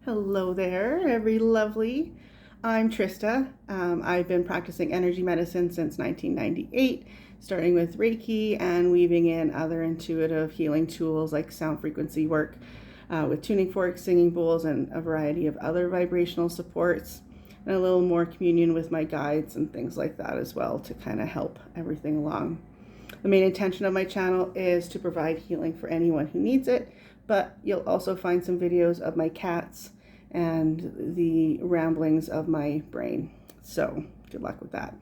Hello there, every lovely. I'm Trista. I've been practicing energy medicine since 1998, starting with Reiki and weaving in other intuitive healing tools like sound frequency work with tuning forks, singing bowls, and a variety of other vibrational supports, and a little more communion with my guides and things like that as well to kind of help everything along. The main intention of my channel is to provide healing for anyone who needs it, but you'll also find some videos of my cats and the ramblings of my brain. So good luck with that.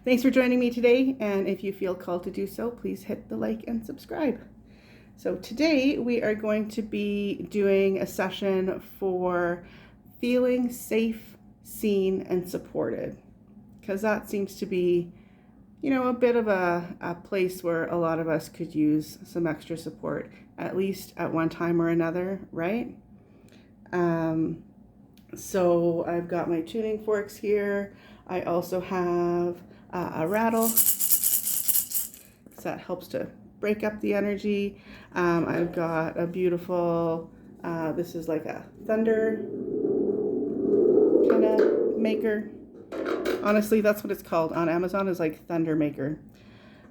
Thanks for joining me today, and if you feel called to do so, please hit the like and subscribe. So today we are going to be doing a session for feeling safe, seen, and supported, because that seems to be a bit of a place where a lot of us could use some extra support, at least at one time or another, right? So I've got my tuning forks here. I also have a rattle, so that helps to break up the energy. I've got a beautiful, this is like a thunder kind of maker. Honestly, that's what it's called on Amazon, is like thunder maker,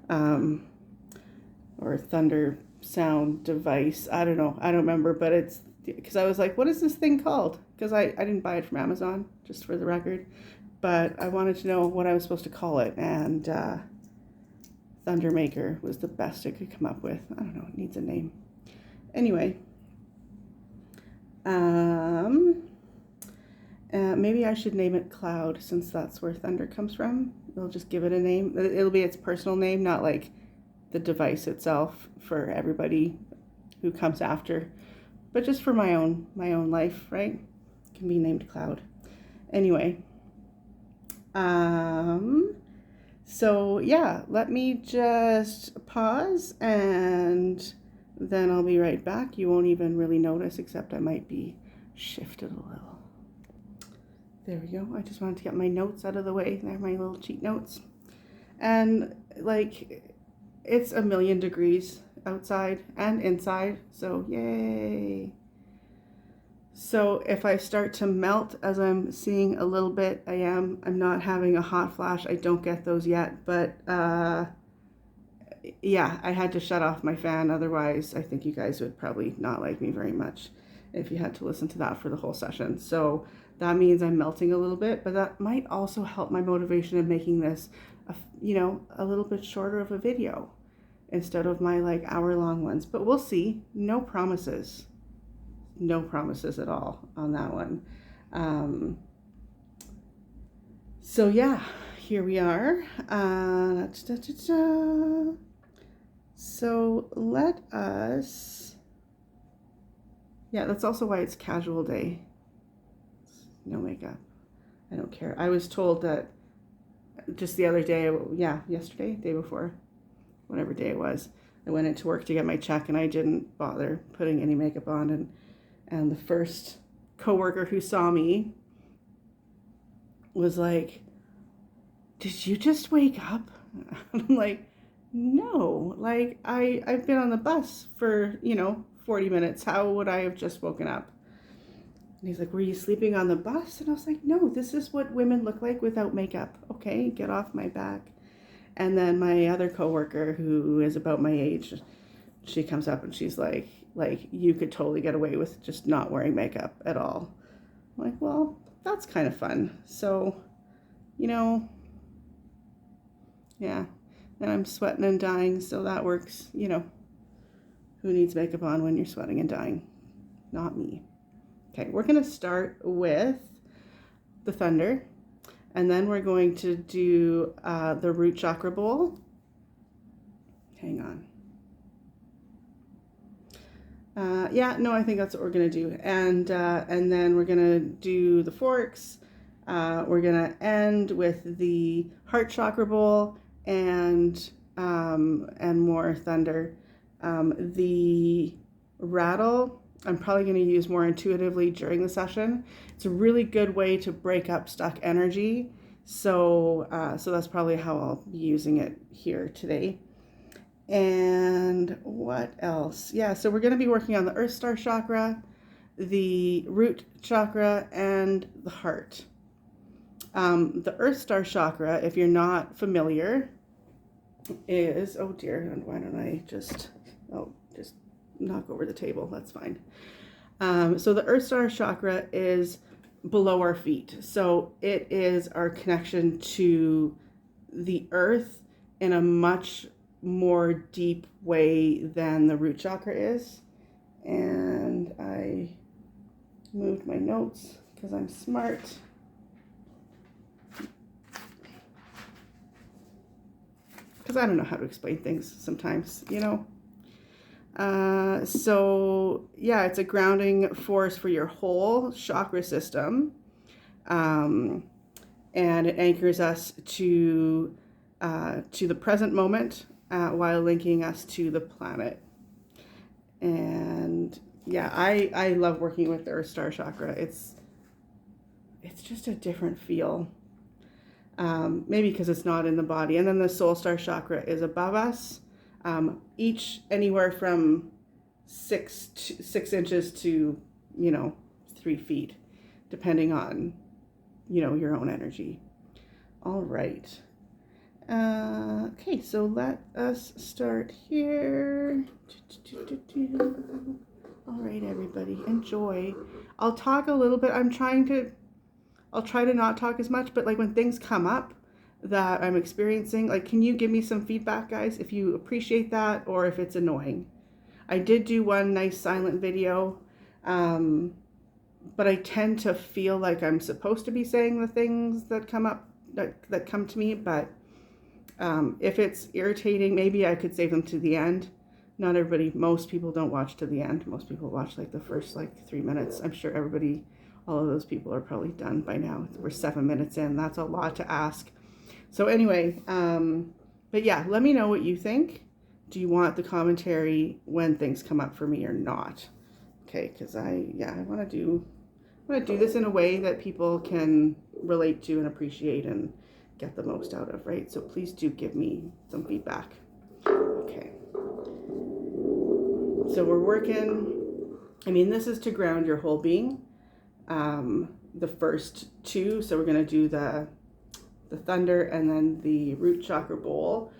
or thunder sound device. I don't know. I don't remember, but it's because I was like, what is this thing called? Because I didn't buy it from Amazon, just for the record, but I wanted to know what I was supposed to call it, and thunder maker was the best I could come up with. I don't know. It needs a name. Anyway, maybe I should name it Cloud, since that's where thunder comes from. We'll just give it a name. It'll be its personal name, not like the device itself for everybody who comes after, but just for my own life, right? It can be named Cloud. Anyway, so yeah, let me just pause and then I'll be right back. You won't even really notice, except I might be shifted a little. There we go. I just wanted to get my notes out of the way. They're my little cheat notes. And like, it's 1,000,000 degrees outside and inside, so yay. So if I start to melt as I'm seeing a little bit, I'm not having a hot flash. I don't get those yet, but yeah, I had to shut off my fan. Otherwise, I think you guys would probably not like me very much if you had to listen to that for the whole session. So that means I'm melting a little bit, but that might also help my motivation of making this, a little bit shorter of a video instead of my like hour-long ones. But we'll see. No promises. No promises at all on that one. So yeah, here we are. So let us, yeah, that's also why it's casual day. No makeup. I don't care. I was told that just the other day, yesterday, day before, whatever day it was, I went into work to get my check and I didn't bother putting any makeup on, and the first coworker who saw me was like, "Did you just wake up?" I'm like, "No, like I've been on the bus for 40 minutes. How would I have just woken up?" And he's like, "Were you sleeping on the bus?" And I was like, "No, this is what women look like without makeup. Okay, get off my back." And then my other coworker, who is about my age, she comes up and she's like, "You could totally get away with just not wearing makeup at all." I'm like, well, that's kind of fun. So, yeah. And I'm sweating and dying, so that works. Who needs makeup on when you're sweating and dying? Not me. Okay, we're going to start with the thunder, and then we're going to do the root chakra bowl. Hang on. I think that's what we're going to do. And then we're going to do the forks. We're going to end with the heart chakra bowl and more thunder. The rattle, I'm probably going to use more intuitively during the session. It's a really good way to break up stuck energy. So that's probably how I'll be using it here today. And what else? Yeah, so we're going to be working on the Earth Star chakra, the root chakra, and the heart. The Earth Star chakra, if you're not familiar, is, oh dear, why don't I just knock over the table, that's fine. So the Earth Star chakra is below our feet. So it is our connection to the earth in a much more deep way than the root chakra is. And I moved my notes because I'm smart. Because I don't know how to explain things sometimes, you know. So yeah, it's a grounding force for your whole chakra system. And it anchors us to the present moment while linking us to the planet. And yeah, I love working with the Earth Star chakra. It's just a different feel. Maybe because it's not in the body. And then the Soul Star chakra is above us, each anywhere from 6 inches to 3 feet, depending on your own energy. All right. Okay, so let us start here. All right, everybody, enjoy. I'll talk a little bit. I'll try to not talk as much, but like when things come up that I'm experiencing, like, can you give me some feedback, guys, if you appreciate that or if it's annoying? I did do one nice silent video, but I tend to feel like I'm supposed to be saying the things that come up, that come to me, but if it's irritating, maybe I could save them to the end. Not everybody, most people don't watch to the end. Most people watch like the first 3 minutes. I'm sure all of those people are probably done by now. We're 7 minutes in. That's a lot to ask. So anyway, but yeah, let me know what you think. Do you want the commentary when things come up for me or not? Okay, because I want to do this in a way that people can relate to and appreciate and get the most out of, right? So please do give me some feedback. Okay. So we're working, this is to ground your whole being. The first two, so we're going to do the thunder and then the root chakra bowl,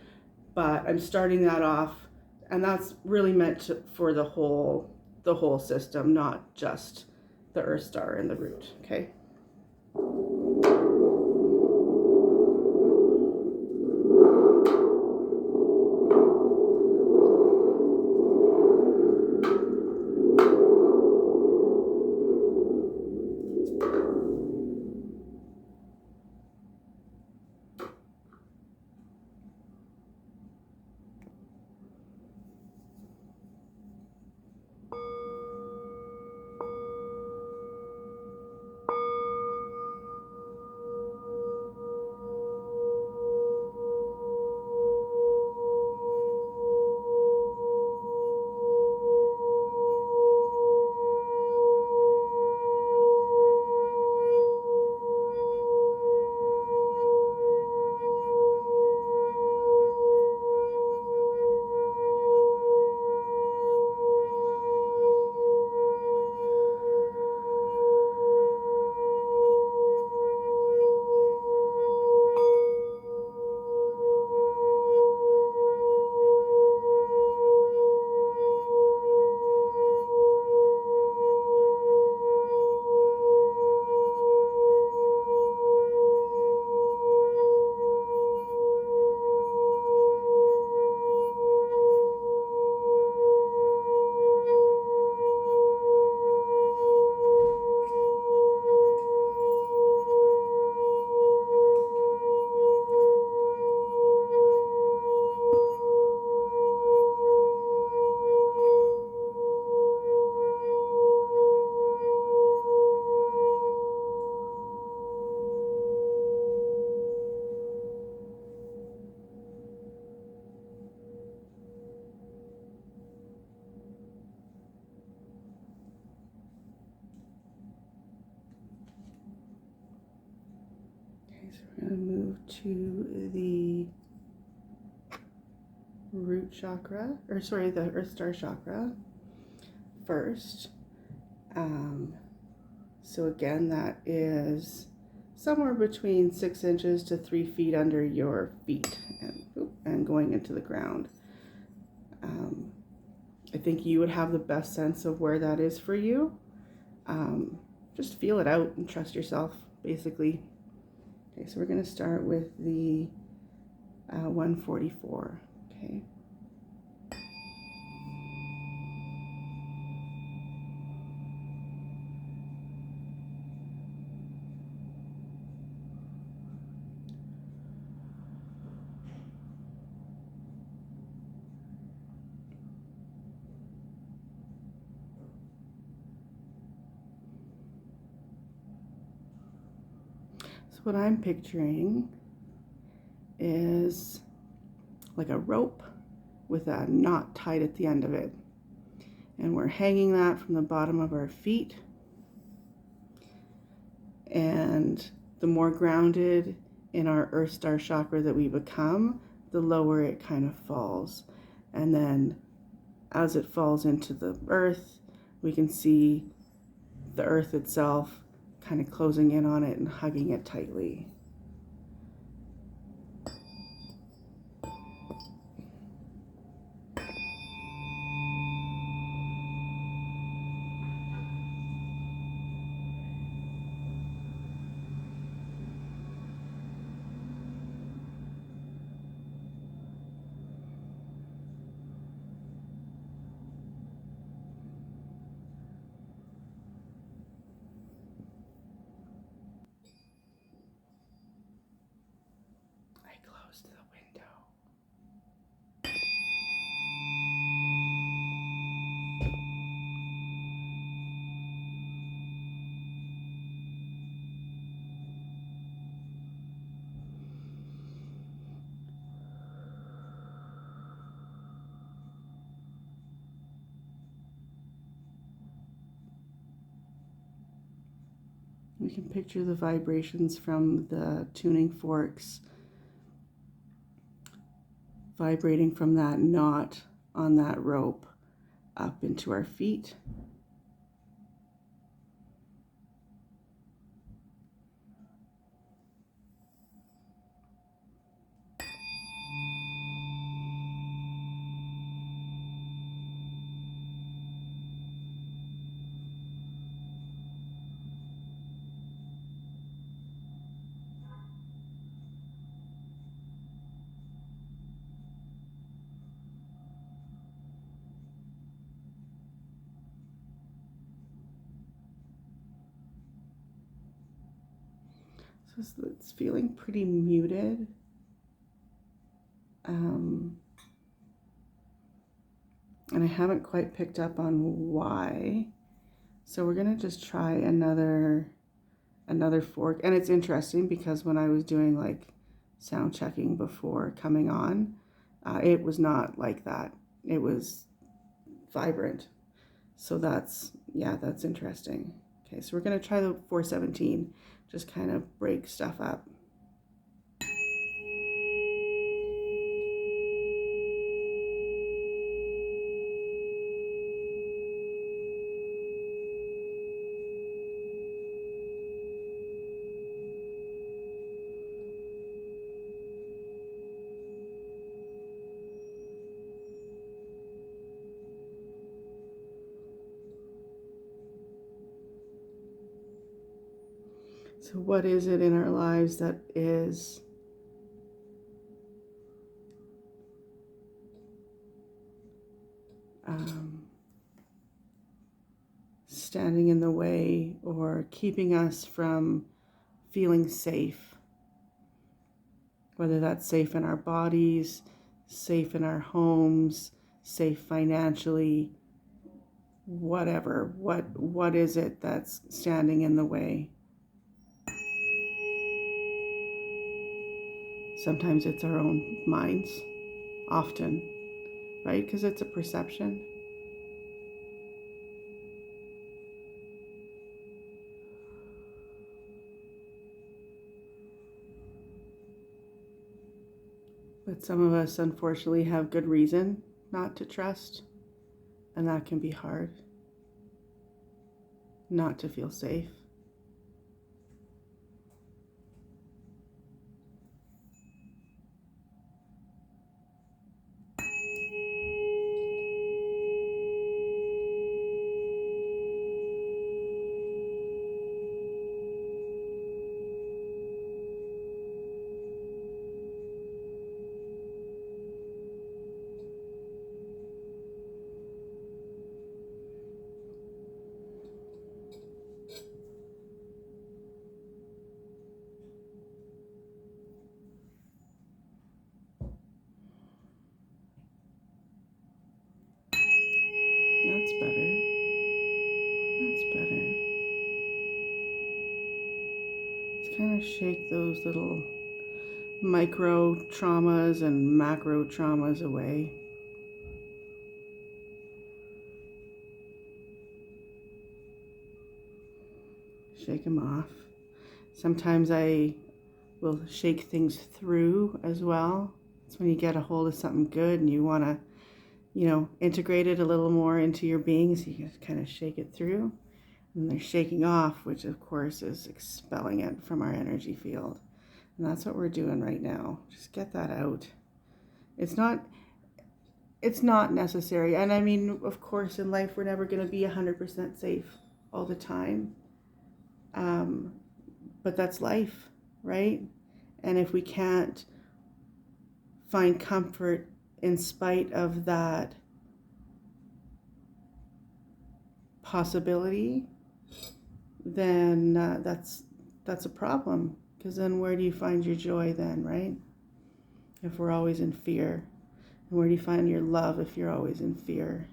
but I'm starting that off, and that's really meant for the whole system, not just the Earth Star and the root. Okay. So we're going to move to the root chakra, the Earth Star chakra first. So again, that is somewhere between 6 inches to 3 feet under your feet and going into the ground. I think you would have the best sense of where that is for you. Just feel it out and trust yourself, basically. Okay, so we're going to start with the 144. Okay. So what I'm picturing is like a rope with a knot tied at the end of it. And we're hanging that from the bottom of our feet. And the more grounded in our Earth Star chakra that we become, the lower it kind of falls. And then as it falls into the earth, we can see the earth itself kind of closing in on it and hugging it tightly. I closed the window. We can picture the vibrations from the tuning forks vibrating from that knot on that rope up into our feet. So it's feeling pretty muted. And I haven't quite picked up on why. So we're gonna just try another fork. And it's interesting because when I was doing like sound checking before coming on, it was not like that. It was vibrant. So that's interesting. Okay, so we're gonna try the 417, just kind of break stuff up. So what is it in our lives that is standing in the way or keeping us from feeling safe? Whether that's safe in our bodies, safe in our homes, safe financially, whatever. What is it that's standing in the way? Sometimes it's our own minds, often, right? Because it's a perception. But some of us, unfortunately, have good reason not to trust, and that can be hard. not to feel safe. That's better. That's better. Let's kind of shake those little micro traumas and macro traumas away. Shake them off. Sometimes I will shake things through as well. It's when you get a hold of something good and you want to, integrate it a little more into your being, so you just kind of shake it through. And there's shaking off, which of course is expelling it from our energy field. And that's what we're doing right now. Just get that out. It's not necessary. And I mean, of course, in life, we're never going to be 100% safe all the time. But that's life, right? And if we can't find comfort in spite of that possibility, then that's a problem. Because then where do you find your joy then, right? If we're always in fear. And where do you find your love if you're always in fear?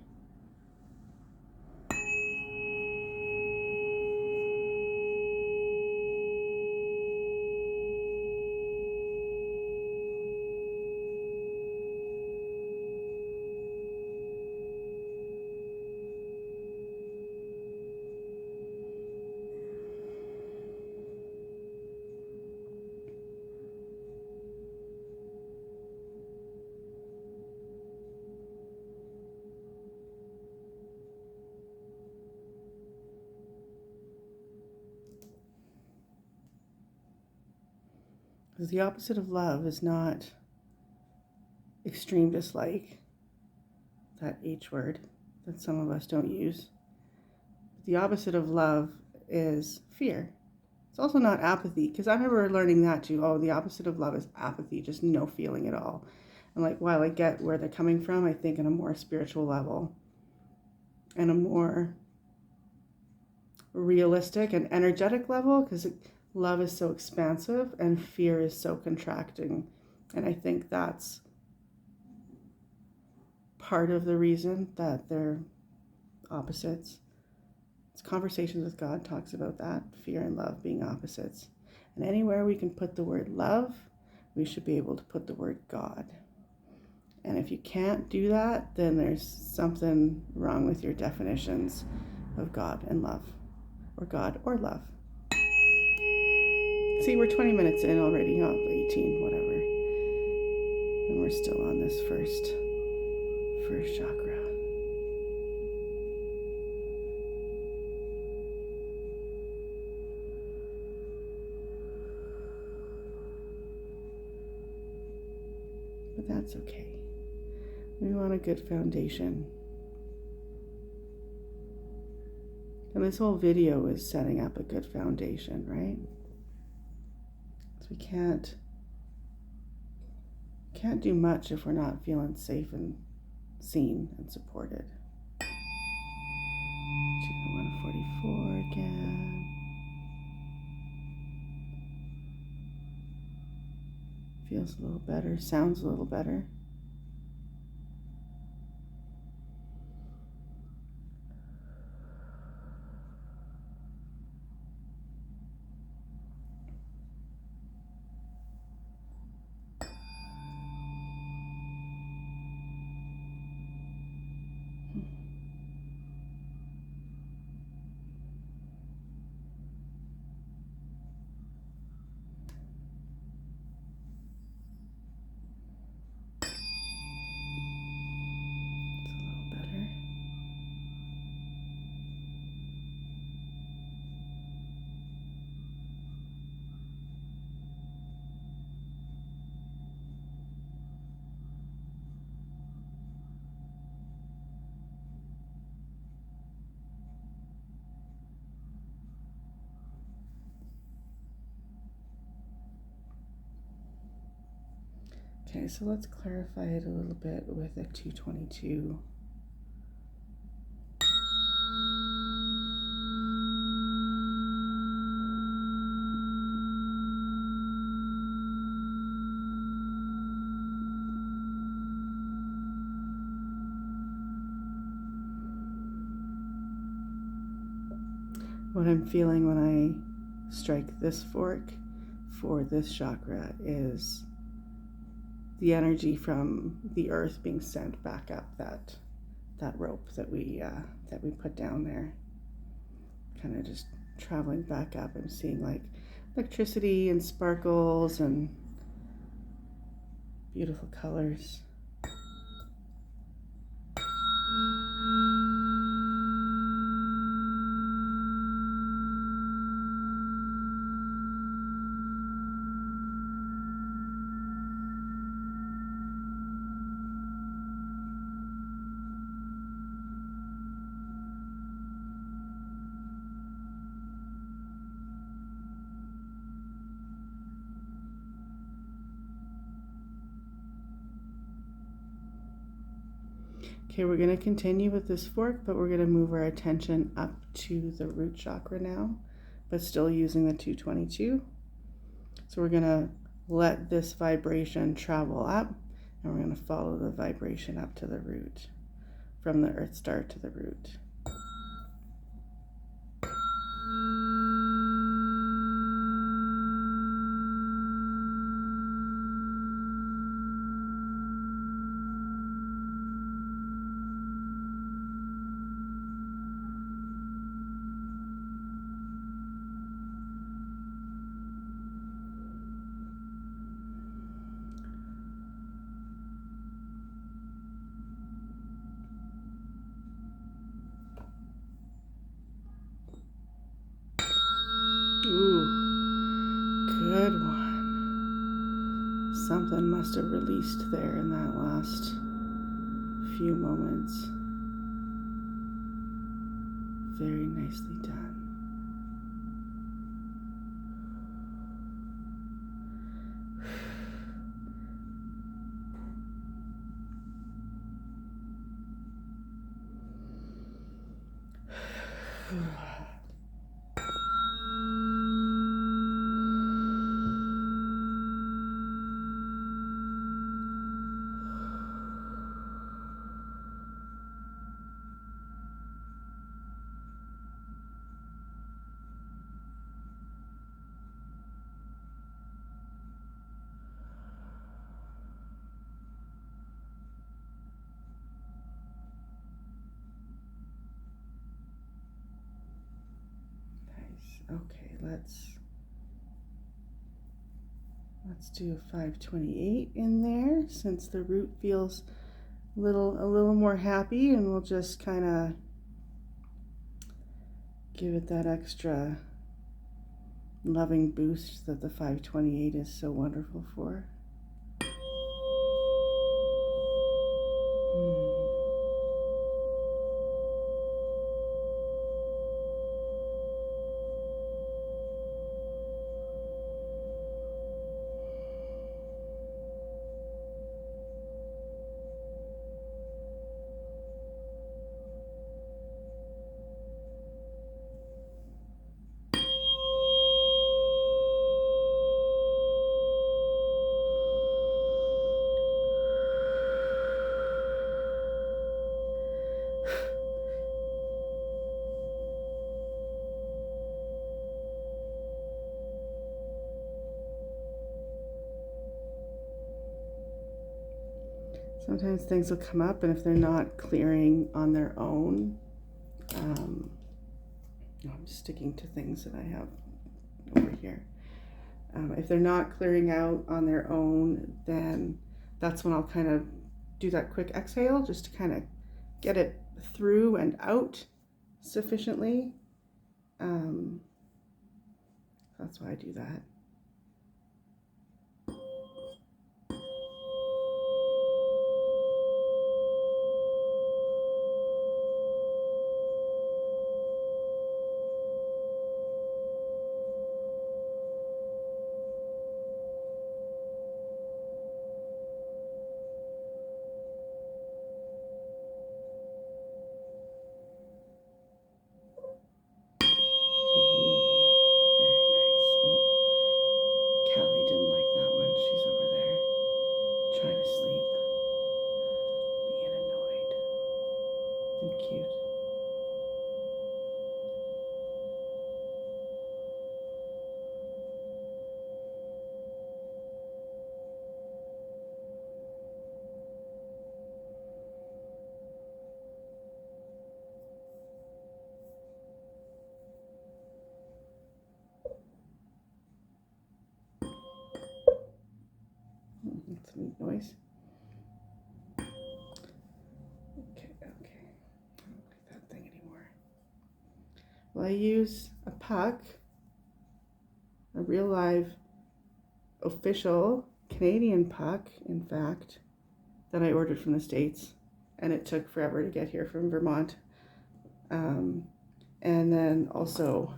Because the opposite of love is not extreme dislike, that H word that some of us don't use. The opposite of love is fear. It's also not apathy, because I remember learning that too. Oh, the opposite of love is apathy, just no feeling at all. And like, while I get where they're coming from, I think on a more spiritual level and a more realistic and energetic level, because love is so expansive and fear is so contracting. And I think that's part of the reason that they're opposites. It's Conversations with God talks about that, fear and love being opposites. And anywhere we can put the word love, we should be able to put the word God. And if you can't do that, then there's something wrong with your definitions of God and love, or God or love. See, we're 20 minutes in already, not 18, whatever. And we're still on this first chakra. But that's okay. We want a good foundation. And this whole video is setting up a good foundation, right? So we can't do much if we're not feeling safe and seen and supported. 144 again. Feels a little better, sounds a little better. Okay, so let's clarify it a little bit with a 222. What I'm feeling when I strike this fork for this chakra is the energy from the earth being sent back up that rope that we put down there, kind of just traveling back up. I'm seeing like electricity and sparkles and beautiful colors. Okay, we're going to continue with this fork, but we're going to move our attention up to the root chakra now, but still using the 222. So we're going to let this vibration travel up, and we're going to follow the vibration up to the root, from the earth star to the root. Ooh, good one. Something must have released there in that last few moments. Very nicely done. Okay, let's do a 528 in there, since the root feels a little more happy, and we'll just kind of give it that extra loving boost that the 528 is so wonderful for. Sometimes things will come up, and if they're not clearing on their own, I'm sticking to things that I have over here. If they're not clearing out on their own, then that's when I'll kind of do that quick exhale, just to kind of get it through and out sufficiently. That's why I do that. make noise. Okay. I don't like that thing anymore. Well, I use a puck, a real live official Canadian puck, in fact, that I ordered from the States, and it took forever to get here from Vermont. And then also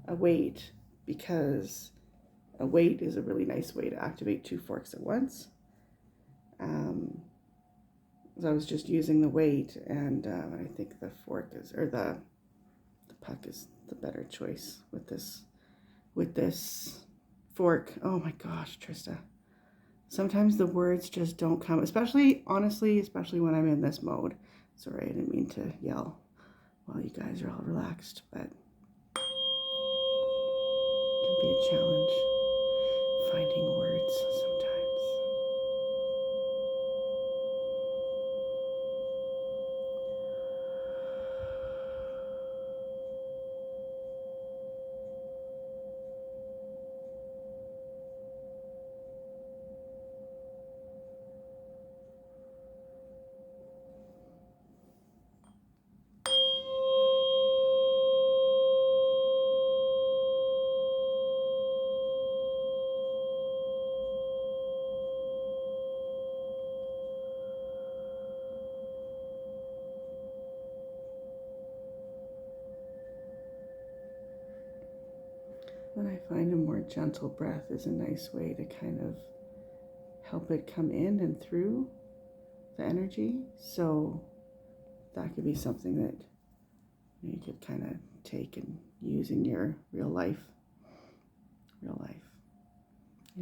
a weight, because a weight is a really nice way to activate 2 forks at once. So I was just using the weight, and I think the fork is, or the puck is the better choice with this fork. Oh my gosh, Trista. Sometimes the words just don't come, especially when I'm in this mode. Sorry, I didn't mean to yell while you guys are all relaxed, but it can be a challenge finding words sometimes. And I find a more gentle breath is a nice way to kind of help it come in and through the energy. So that could be something that you could kind of take and use in your real life, your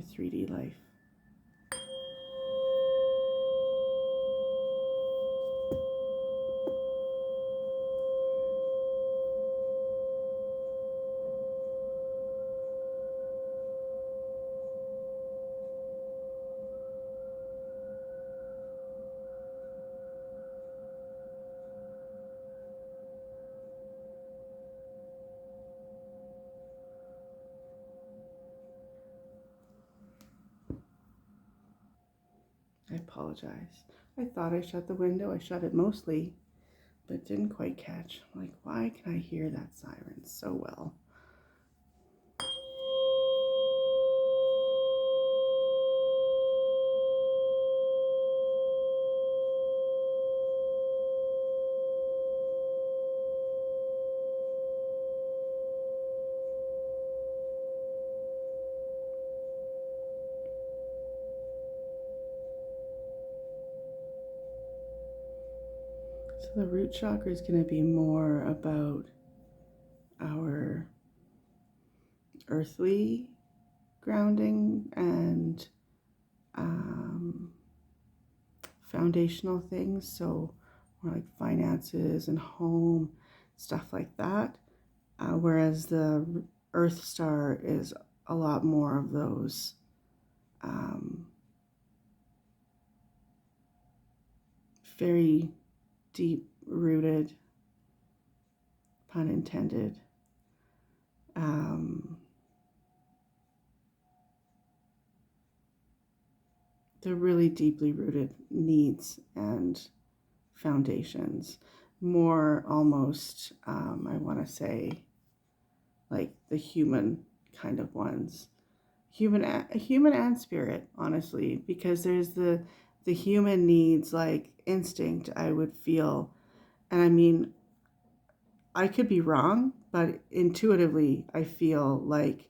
3D life. I apologize. I thought I shut the window. I shut it mostly, but didn't quite catch. Like, why can I hear that siren so well? So the root chakra is going to be more about our earthly grounding and foundational things. So more like finances and home, stuff like that. Whereas the Earth Star is a lot more of those very deep rooted, pun intended, the really deeply rooted needs and foundations. More almost, I want to say, like the human kind of ones. Human and spirit, honestly, because there's the human needs, like instinct, I would feel. And I mean, I could be wrong, but intuitively I feel like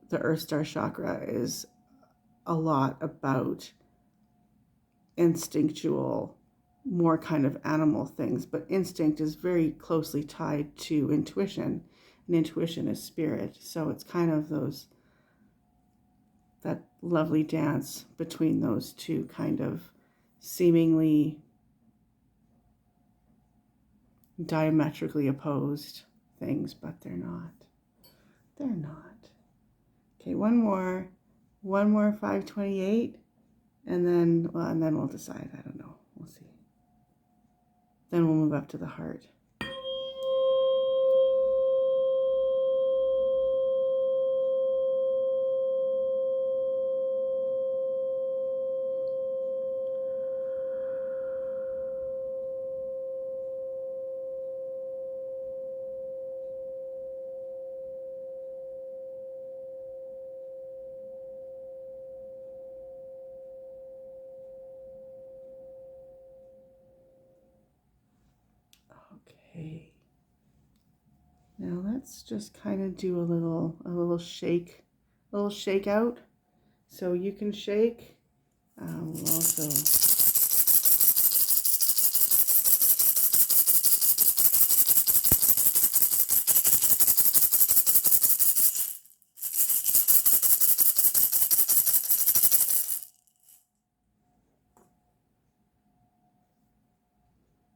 the Earth Star chakra is a lot about instinctual, more kind of animal things, but instinct is very closely tied to intuition, and intuition is spirit. So it's kind of that lovely dance between those two kind of seemingly diametrically opposed things, but they're not. They're not. Okay, one more 528, and then we'll decide. I don't know. We'll see. Then we'll move up to the heart. Okay. Now let's just kind of do a little shake, a little shake out. So you can shake. We'll also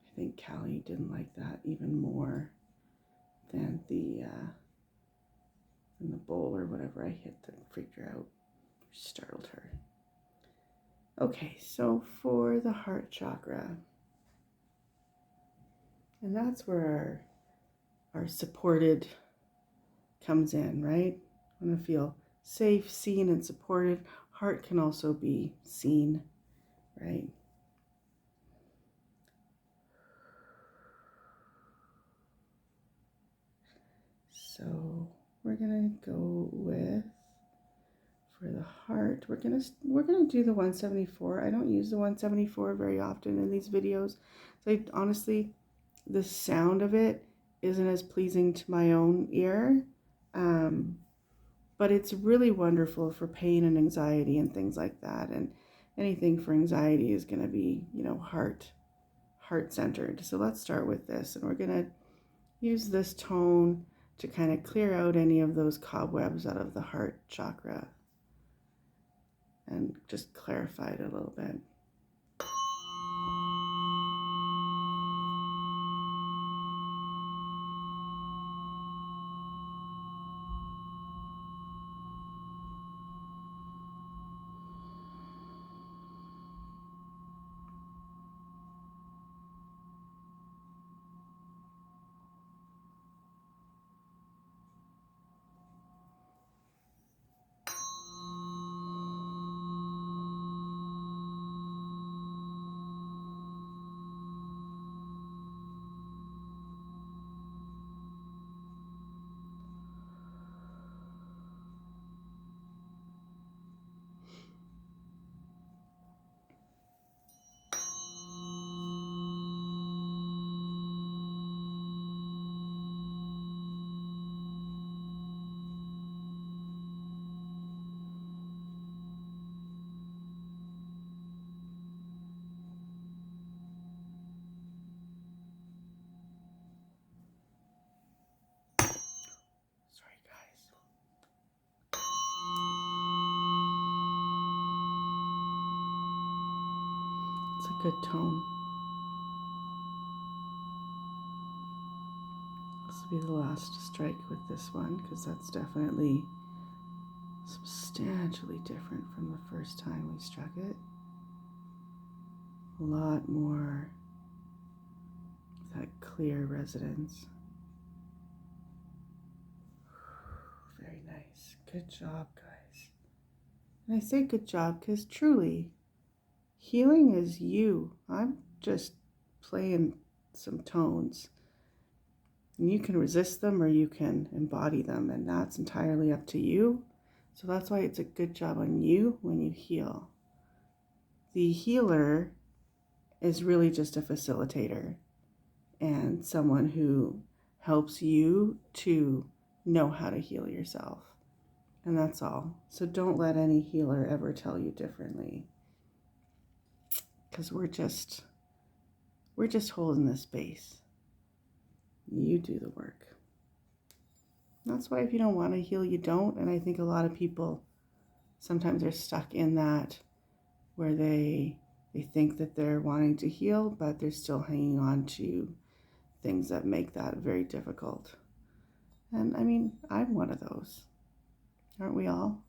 I think Callie didn't like that even more than the bowl or whatever I hit that freaked her out, startled her. Okay, so for the heart chakra, and that's where our supported comes in, right? I want to feel safe, seen, and supported. Heart can also be seen, right? So we're gonna go with, for the heart, we're gonna do the 174. I don't use the 174 very often in these videos. So honestly, the sound of it isn't as pleasing to my own ear, but it's really wonderful for pain and anxiety and things like that. And anything for anxiety is going to be, heart centered. So let's start with this, and we're going to use this tone to kind of clear out any of those cobwebs out of the heart chakra and just clarify it a little bit. Sorry, guys. It's a good tone. This will be the last strike with this one, because that's definitely substantially different from the first time we struck it. A lot more of that clear resonance. Very nice. Good job, guys. And I say good job because truly, healing is you. I'm just playing some tones. And you can resist them or you can embody them, and that's entirely up to you. So that's why it's a good job on you when you heal. The healer is really just a facilitator and someone who helps you to know how to heal yourself. And that's all. So don't let any healer ever tell you differently, because we're just holding this space. You do the work. That's why if you don't want to heal, you don't. And I think a lot of people sometimes are stuck in that where they think that they're wanting to heal, but they're still hanging on to things that make that very difficult. And I mean, I'm one of those. Aren't we all?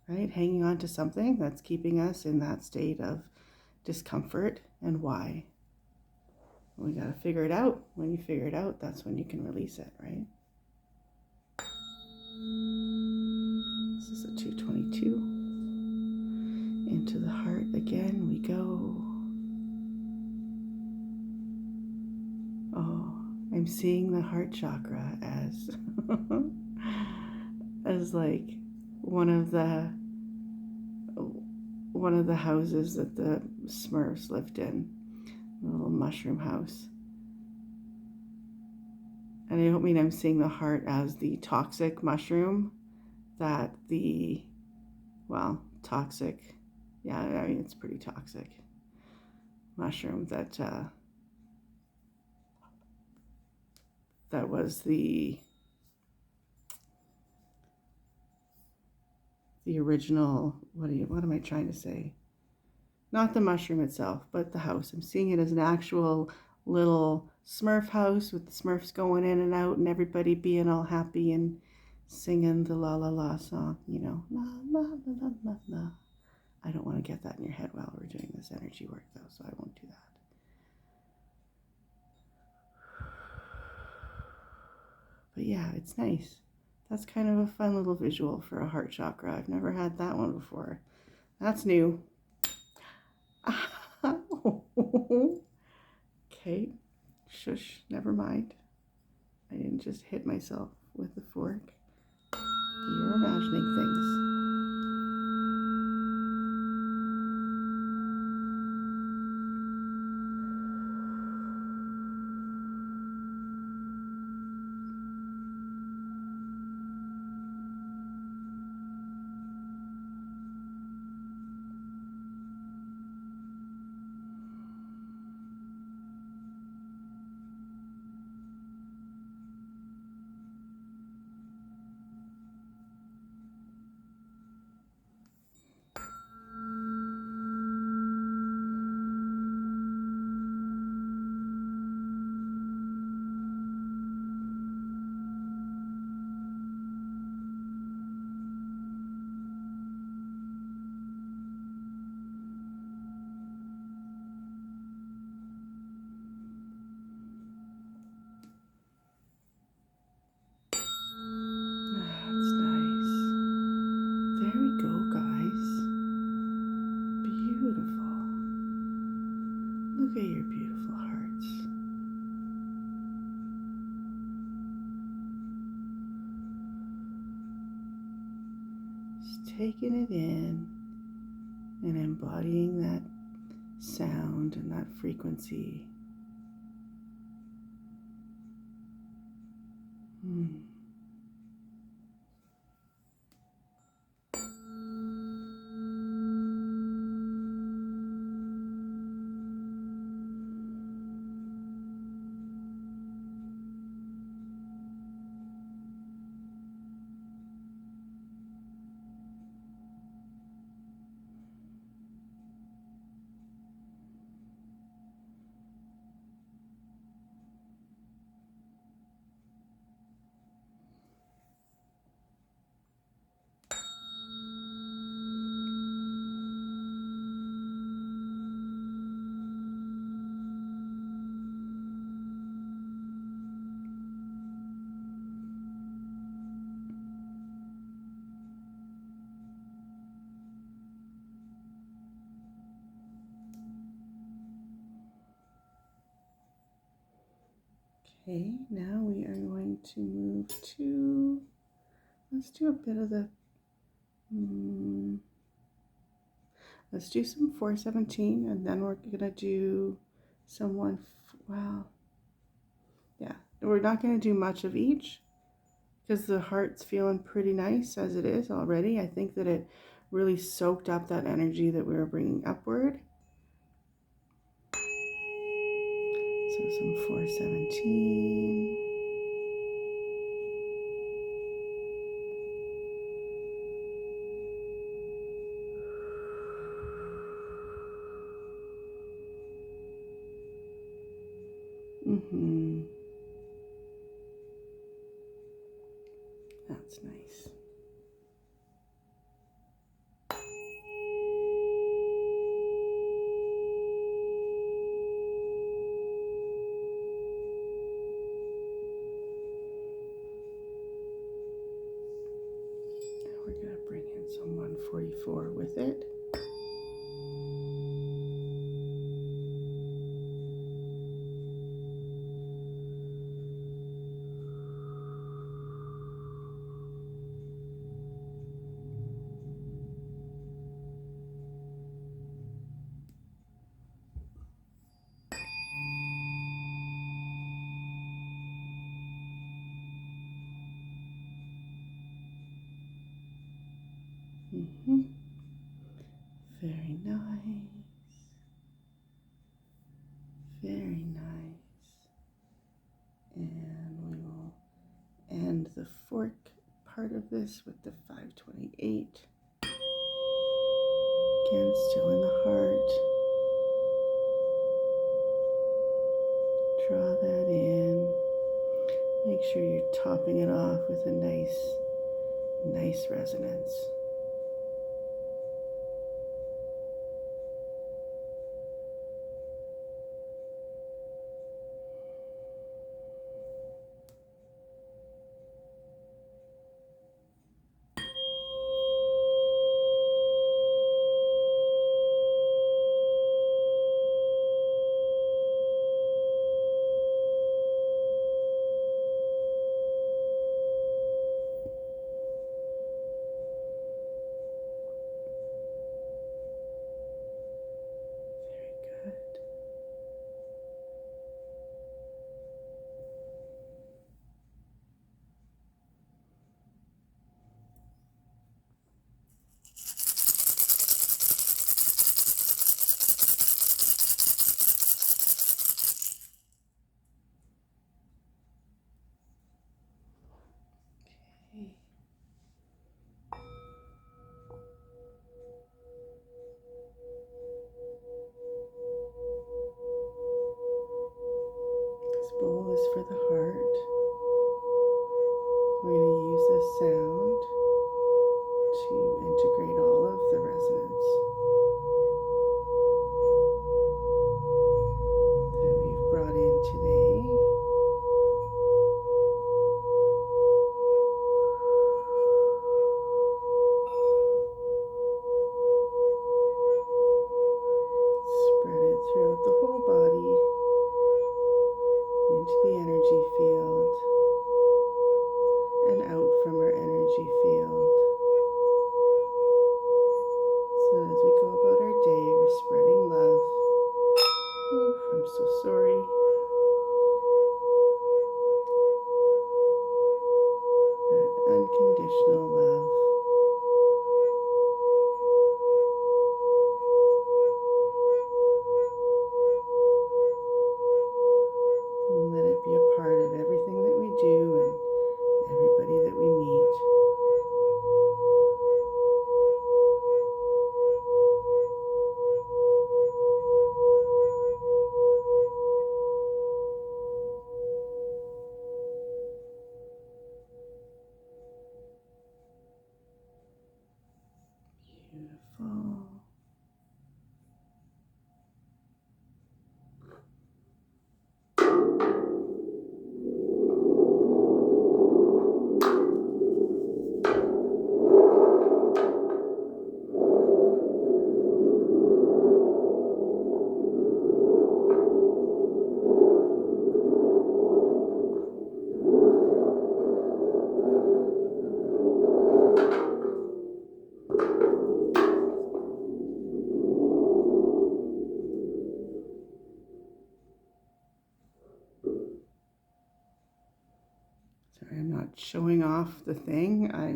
Right? Hanging on to something that's keeping us in that state of discomfort. And why? We got to figure it out. When you figure it out, that's when you can release it, right? This is a 222. Into the heart again we go. Oh, I'm seeing the heart chakra as as like one of the houses that the Smurfs lived in, a little mushroom house. And I don't mean I'm seeing the heart as the toxic mushroom that toxic, yeah, I mean, it's pretty toxic mushroom that was the original, what am I trying to say? Not the mushroom itself, but the house. I'm seeing it as an actual little Smurf house with the Smurfs going in and out and everybody being all happy and singing the la la la song, la la la la la la. I don't want to get that in your head while we're doing this energy work though, so I won't do that. But yeah, it's nice. That's kind of a fun little visual for a heart chakra. I've never had that one before. That's new. Okay, shush, never mind. I didn't just hit myself with the fork. You're imagining things. That's nice. There we go, guys. Beautiful. Look at your beautiful hearts. Just taking it in and embodying that sound and that frequency. Okay, now we are going to move to, let's do a bit of the, let's do some 417 and then we're going to do some yeah, we're not going to do much of each because the heart's feeling pretty nice as it is already. I think that it really soaked up that energy that we were bringing upward. So some 417. That's nice. We're going to bring in some 144 with it. Mm-hmm. Very nice. Very nice. And we will end the fork part of this with the 528. Again, still in the heart. Draw that in. Make sure you're topping it off with a nice resonance. Very good. Okay. This bowl is for the heart. We're going to use this sound to integrate all of the resonance that we've brought in today. Spread it throughout the whole body, into the energy field, and out from our energy field. So that as we go about our day, we're spreading love. Oof, I'm so sorry. That unconditional love. And let it be a part of everything that we do and everybody that we meet. Beautiful. Sorry, I'm not showing off the thing. I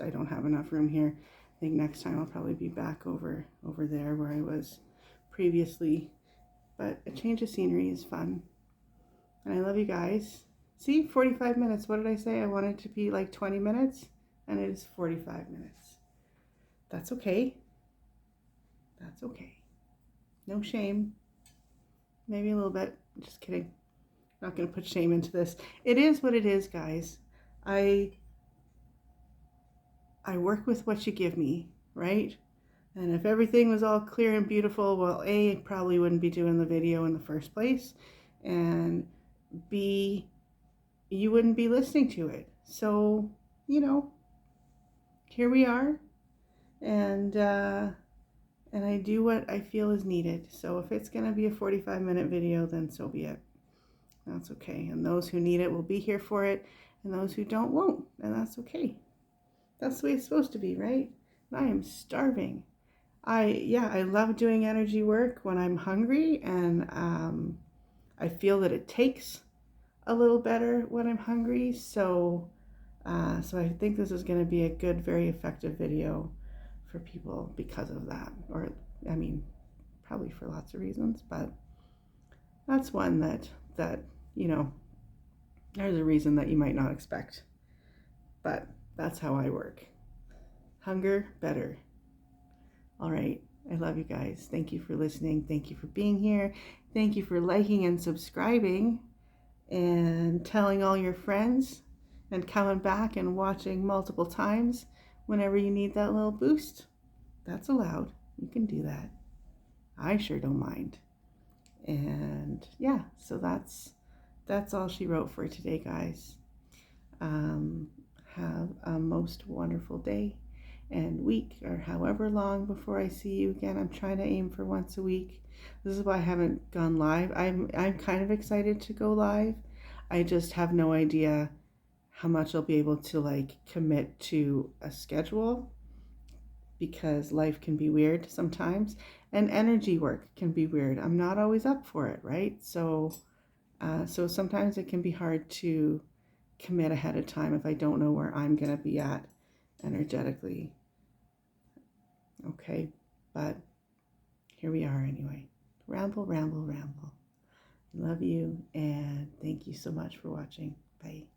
don't have enough room here. I think next time I'll probably be back over there where I was previously. But a change of scenery is fun. And I love you guys. See, 45 minutes. What did I say? I wanted to be like 20 minutes, and it is 45 minutes. That's okay. That's okay. No shame. Maybe a little bit. Just kidding. Not going to put shame into this. It is what it is, guys. I work with what you give me, right? And if everything was all clear and beautiful, well, A, I probably wouldn't be doing the video in the first place. And B, you wouldn't be listening to it. So, here we are. And I do what I feel is needed. So if it's going to be a 45-minute video, then so be it. That's okay. And those who need it will be here for it. And those who don't won't. And that's okay. That's the way it's supposed to be, right? And I am starving. I love doing energy work when I'm hungry. And I feel that it takes a little better when I'm hungry. So I think this is going to be a good, very effective video for people because of that. Or, I mean, probably for lots of reasons, but that's one that, you know, there's a reason that you might not expect. But that's how I work. Hunger, better. All right. I love you guys. Thank you for listening. Thank you for being here. Thank you for liking and subscribing and telling all your friends and coming back and watching multiple times whenever you need that little boost. That's allowed. You can do that. I sure don't mind. And yeah, so that's all she wrote for today, guys. Have a most wonderful day and week, or however long before I see you again. I'm trying to aim for once a week. This is why I haven't gone live. I'm kind of excited to go live. I just have no idea how much I'll be able to like commit to a schedule, because life can be weird sometimes and energy work can be weird. I'm not always up for it, right? So sometimes it can be hard to commit ahead of time if I don't know where I'm going to be at energetically. Okay, but here we are anyway. Ramble, ramble, ramble. Love you, and thank you so much for watching. Bye.